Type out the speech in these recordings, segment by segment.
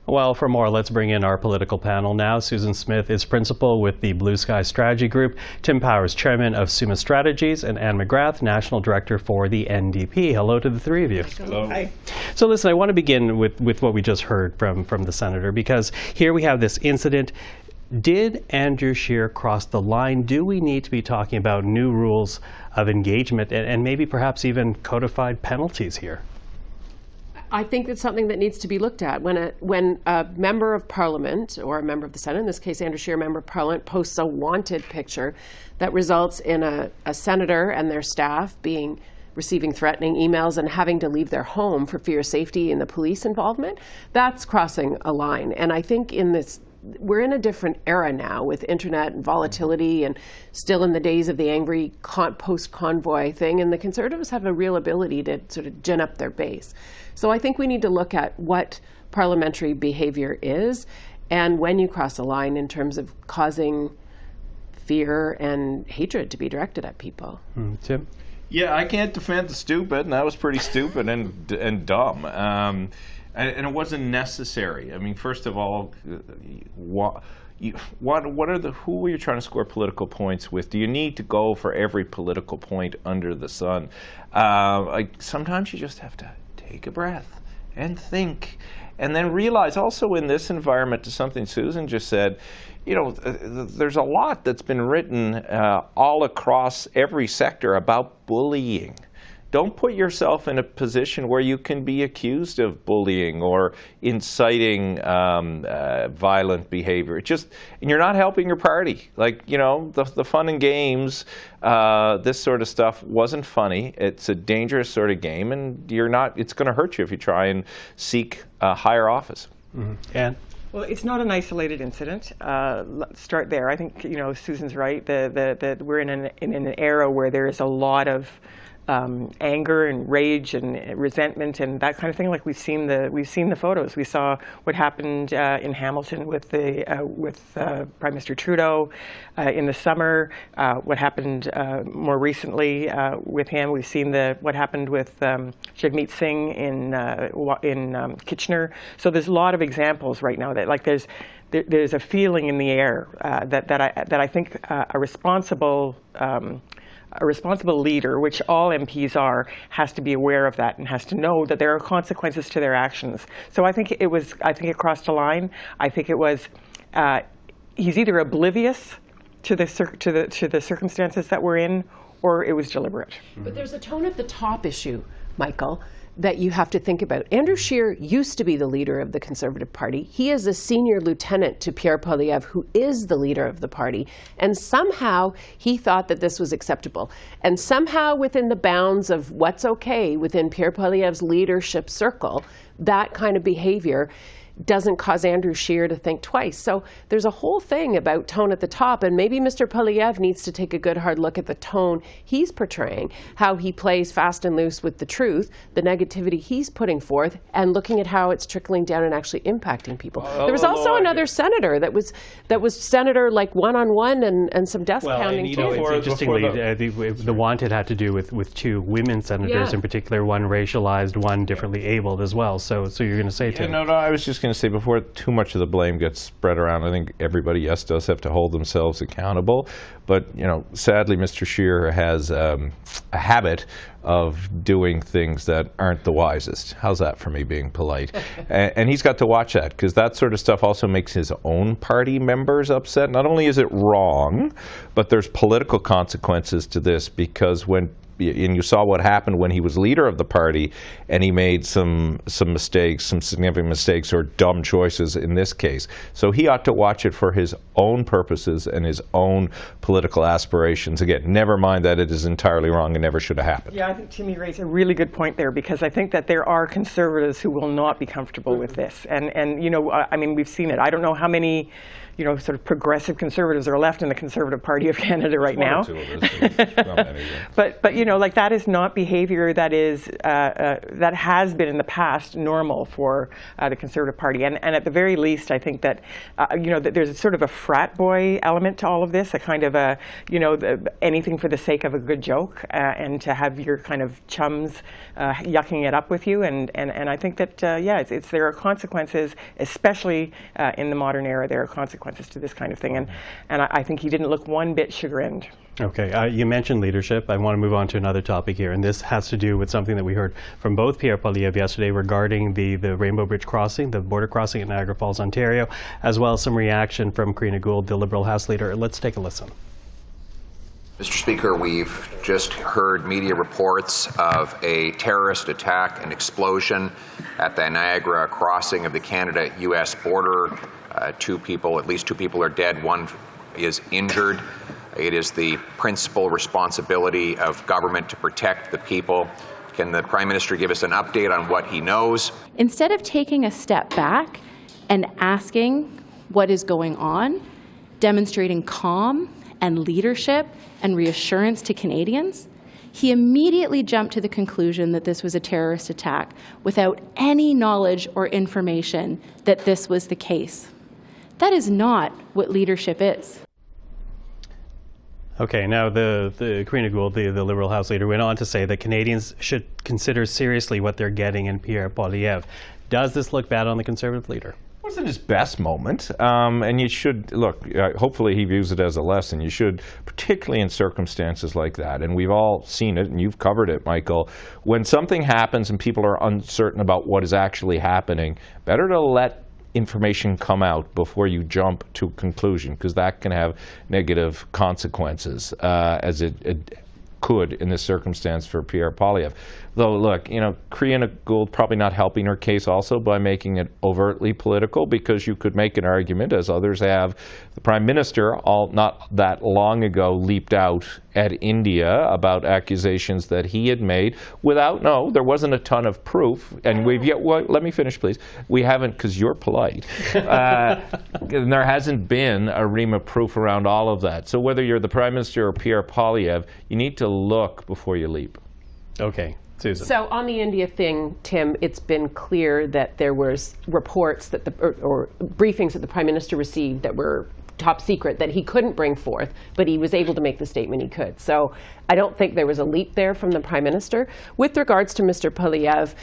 Well, for more, let's bring in our political panel now. Susan Smith is principal with the Blue Sky Strategy Group, Tim Powers, chairman of Summa Strategies, and Anne McGrath, national director for the NDP. Hello to the three of you. Hello. Hi. So listen, I want to begin with what we just heard from the senator, because here we have this incident. Did Andrew Scheer cross the line? Do we need to be talking about new rules of engagement and maybe perhaps even codified penalties here? I think it's something that needs to be looked at. When a member of Parliament, or a member of the Senate, in this case Andrew Scheer, member of Parliament, posts a wanted picture that results in a senator and their staff receiving threatening emails and having to leave their home for fear of safety and the police involvement, that's crossing a line. And I think we're in a different era now with internet and volatility, and still in the days of the angry post-convoy thing, and the Conservatives have a real ability to sort of gin up their base. So I think we need to look at what parliamentary behavior is, and when you cross a line in terms of causing fear and hatred to be directed at people. Tim? Yeah, I can't defend the stupid, and that was pretty stupid and dumb. And it wasn't necessary. I mean, first of all, who are you trying to score political points with? Do you need to go for every political point under the sun? Sometimes you just have to take a breath and think, and then realize also in this environment, to something Susan just said, there's a lot that's been written all across every sector about bullying. Don't put yourself in a position where you can be accused of bullying or inciting violent behavior. And you're not helping your party. The fun and games, this sort of stuff wasn't funny. It's a dangerous sort of game, and it's going to hurt you if you try and seek higher office. Mm-hmm. Anne? Well, it's not an isolated incident. Let's start there. I think Susan's right. We're in an era where there is a lot of anger and rage and resentment and that kind of thing. Like we've seen the photos. We saw what happened in Hamilton with Prime Minister Trudeau in the summer. What happened more recently with him. We've seen what happened with Jagmeet Singh in Kitchener. So there's a lot of examples right now that there's a feeling in the air that I think a responsible leader, which all MPs are, has to be aware of that and has to know that there are consequences to their actions. So I think it crossed a line. I think it was he's either oblivious to the circumstances that we're in, or it was deliberate. But there's a tone at the top issue, Michael, that you have to think about. Andrew Scheer used to be the leader of the Conservative Party. He is a senior lieutenant to Pierre Poilievre, who is the leader of the party. And somehow he thought that this was acceptable. And somehow within the bounds of what's okay within Pierre Poilievre's leadership circle, that kind of behavior doesn't cause Andrew Scheer to think twice. So there's a whole thing about tone at the top, and maybe Mr. Poilievre needs to take a good hard look at the tone he's portraying, how he plays fast and loose with the truth, the negativity he's putting forth, and looking at how it's trickling down and actually impacting people. There was also another senator that was senator like one-on-one and some desk pounding too. Interestingly, the wanted had to do with two women senators in particular, one racialized, one differently abled as well. So you're going to say, Tim? No, I was just going to say, before too much of the blame gets spread around, I think everybody, does have to hold themselves accountable. But, sadly, Mr. Scheer has a habit of doing things that aren't the wisest. How's that for me being polite? And he's got to watch that, because that sort of stuff also makes his own party members upset. Not only is it wrong, but there's political consequences to this, because and you saw what happened when he was leader of the party and he made some mistakes, some significant mistakes or dumb choices in this case. So he ought to watch it for his own purposes and his own political aspirations. Again, never mind that it is entirely wrong and never should have happened. Yeah, I think Timmy raised a really good point there, because I think that there are Conservatives who will not be comfortable with this. And I mean, we've seen it. I don't know how many sort of progressive Conservatives are left in the Conservative Party of Canada right now. But like that is not behavior that is that has been in the past normal for the Conservative Party, and at the very least, I think that that there's sort of a frat boy element to all of this, a kind of a anything for the sake of a good joke, and to have your kind of chums yucking it up with you, and I think that there are consequences, especially in the modern era. There are consequences to this kind of thing, and I think he didn't look one bit chagrined. Okay, you mentioned leadership. I want to move on to another topic here, and this has to do with something that we heard from both Pierre Poilievre yesterday regarding the Rainbow Bridge crossing, the border crossing at Niagara Falls, Ontario, as well as some reaction from Karina Gould, the Liberal House Leader. Let's take a listen. Mr. Speaker, we've just heard media reports of a terrorist attack and explosion at the Niagara crossing of the Canada-U.S. border. At least two people are dead, one is injured. It is the principal responsibility of government to protect the people. Can the Prime Minister give us an update on what he knows? Instead of taking a step back and asking what is going on, demonstrating calm and leadership and reassurance to Canadians, he immediately jumped to the conclusion that this was a terrorist attack without any knowledge or information that this was the case. That is not what leadership is. Okay, now the Karina Gould, the Liberal House Leader, went on to say that Canadians should consider seriously what they're getting in Pierre Poilievre. Does this look bad on the Conservative leader? Wasn't his best moment, and you should look. Hopefully, he views it as a lesson. You should, particularly in circumstances like that, and we've all seen it, and you've covered it, Michael. When something happens and people are uncertain about what is actually happening, better to let information come out before you jump to a conclusion, because that can have negative consequences, as it could in this circumstance for Pierre Poilievre. Though, look, Karina Gould probably not helping her case also by making it overtly political, because you could make an argument, as others have. The Prime Minister, not that long ago, leaped out at India about accusations that he had made there wasn't a ton of proof. And let me finish, please. We haven't, because you're polite. There hasn't been a ream of proof around all of that. So whether you're the Prime Minister or Pierre Poilievre, you need to look before you leap. Okay. Susan. So on the India thing, Tim, it's been clear that there was reports that or briefings that the Prime Minister received that were top secret that he couldn't bring forth, but he was able to make the statement he could. So I don't think there was a leap there from the Prime Minister. With regards to Mr. Poilievre,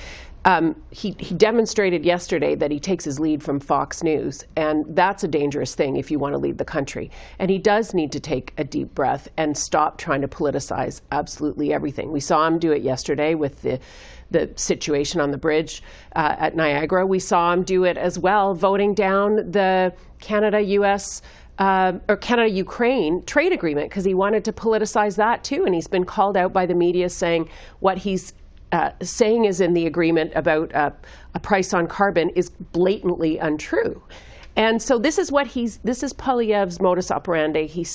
he demonstrated yesterday that he takes his lead from Fox News, and that's a dangerous thing if you want to lead the country. And he does need to take a deep breath and stop trying to politicize absolutely everything. We saw him do it yesterday with the situation on the bridge at Niagara. We saw him do it as well, voting down the Canada-U.S. Or Canada-Ukraine trade agreement, because he wanted to politicize that too. And he's been called out by the media saying what he's saying is in the agreement about a price on carbon is blatantly untrue. And so this is Poilievre's modus operandi. He's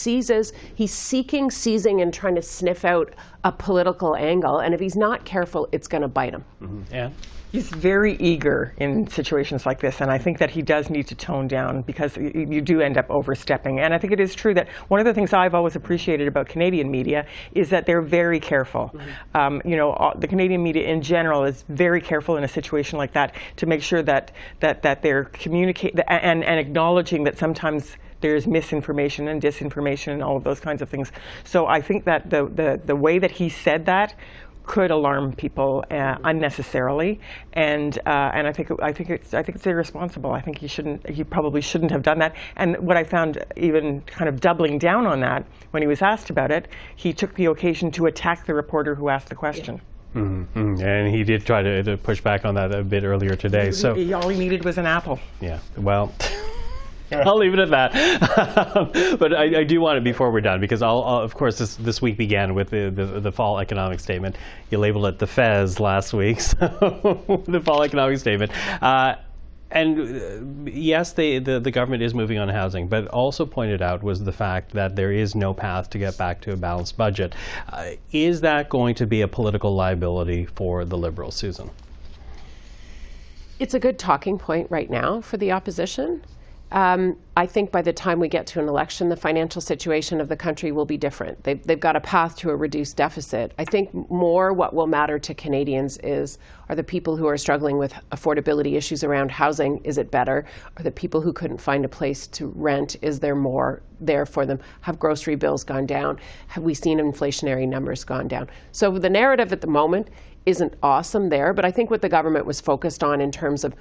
seeking, seizing, and trying to sniff out a political angle. And if he's not careful, it's going to bite him. Mm-hmm. Anne? He's very eager in situations like this, and I think that he does need to tone down, because you do end up overstepping. And I think it is true that one of the things I've always appreciated about Canadian media is that they're very careful. Mm-hmm. The Canadian media in general is very careful in a situation like that to make sure that they're communicating and acknowledging that sometimes there's misinformation and disinformation and all of those kinds of things. So I think that the way that he said that could alarm people unnecessarily, and I think it's irresponsible. I think he probably shouldn't have done that. And what I found, even kind of doubling down on that, when he was asked about it, he took the occasion to attack the reporter who asked the question. Yeah. Mm-hmm. And he did try to push back on that a bit earlier today. So all he needed was an apple. Yeah. Well. I'll leave it at that. But I do want it before we're done, because of course this week began with the fall economic statement. You labeled it the FES last week, so the fall economic statement. And yes, the government is moving on housing, but also pointed out was the fact that there is no path to get back to a balanced budget. Is that going to be a political liability for the Liberals, Susan? It's a good talking point right now for the opposition. I think by the time we get to an election, the financial situation of the country will be different. They've got a path to a reduced deficit. I think more what will matter to Canadians are the people who are struggling with affordability issues around housing. Is it better? Are the people who couldn't find a place to rent, is there more there for them? Have grocery bills gone down? Have we seen inflationary numbers gone down? So the narrative at the moment isn't awesome there, but I think what the government was focused on in terms of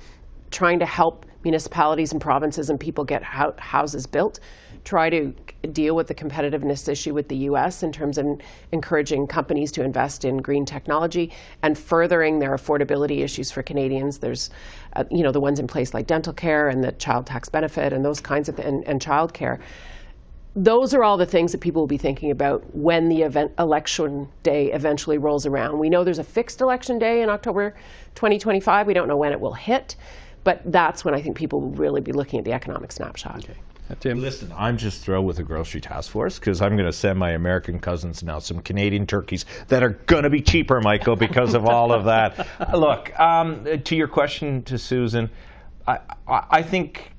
trying to help municipalities and provinces and people get houses built, try to deal with the competitiveness issue with the U.S. in terms of encouraging companies to invest in green technology and furthering their affordability issues for Canadians. There's, the ones in place like dental care and the child tax benefit and those kinds of and child care. Those are all the things that people will be thinking about when the election day eventually rolls around. We know there's a fixed election day in October 2025. We don't know when it will hit. But that's when I think people will really be looking at the economic snapshot. Okay. Tim? Listen, I'm just thrilled with the grocery task force because I'm going to send my American cousins now some Canadian turkeys that are going to be cheaper, Michael, because of all of that. Look, to your question to Susan, I think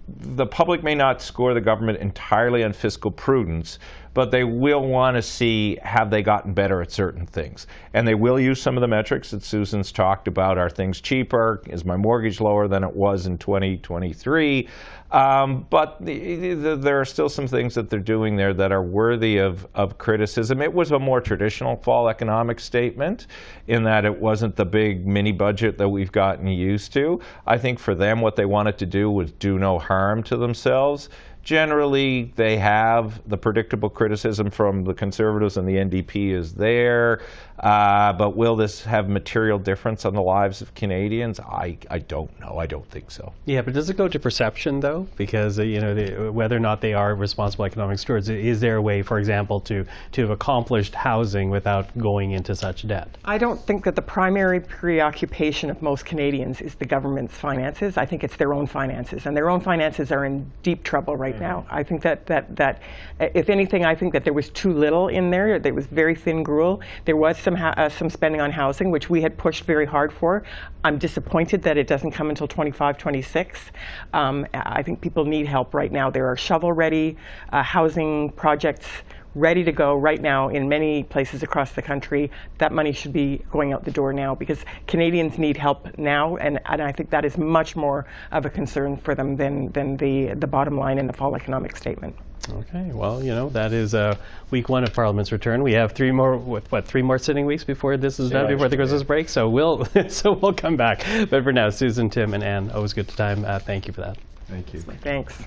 the public may not score the government entirely on fiscal prudence, but they will want to see, have they gotten better at certain things? And they will use some of the metrics that Susan's talked about. Are things cheaper? Is my mortgage lower than it was in 2023? But there are still some things that they're doing there that are worthy of criticism. It was a more traditional fall economic statement in that it wasn't the big mini budget that we've gotten used to. I think for them, what they wanted to do was do no harm to themselves. Generally, they have the predictable criticism from the Conservatives and the NDP is there. But will this have material difference on the lives of Canadians? I don't know. I don't think so. Yeah, but does it go to perception, though? Because, whether or not they are responsible economic stewards, is there a way, for example, to have accomplished housing without going into such debt? I don't think that the primary preoccupation of most Canadians is the government's finances. I think it's their own finances, and their own finances are in deep trouble right now. I think that if anything, I think that there was too little in there. There was very thin gruel. There was some spending on housing, which we had pushed very hard for. I'm disappointed that it doesn't come until 25, 26. I think people need help right now. There are shovel-ready housing projects ready to go right now in many places across the country. That money should be going out the door now because Canadians need help now, and I think that is much more of a concern for them than the bottom line in the fall economic statement. Okay, well, that is week one of Parliament's return. We have three more sitting weeks before this is done, before the Christmas break. So we'll come back. But for now, Susan, Tim, and Anne, always good time. Thank you for that. Thank you. Thanks.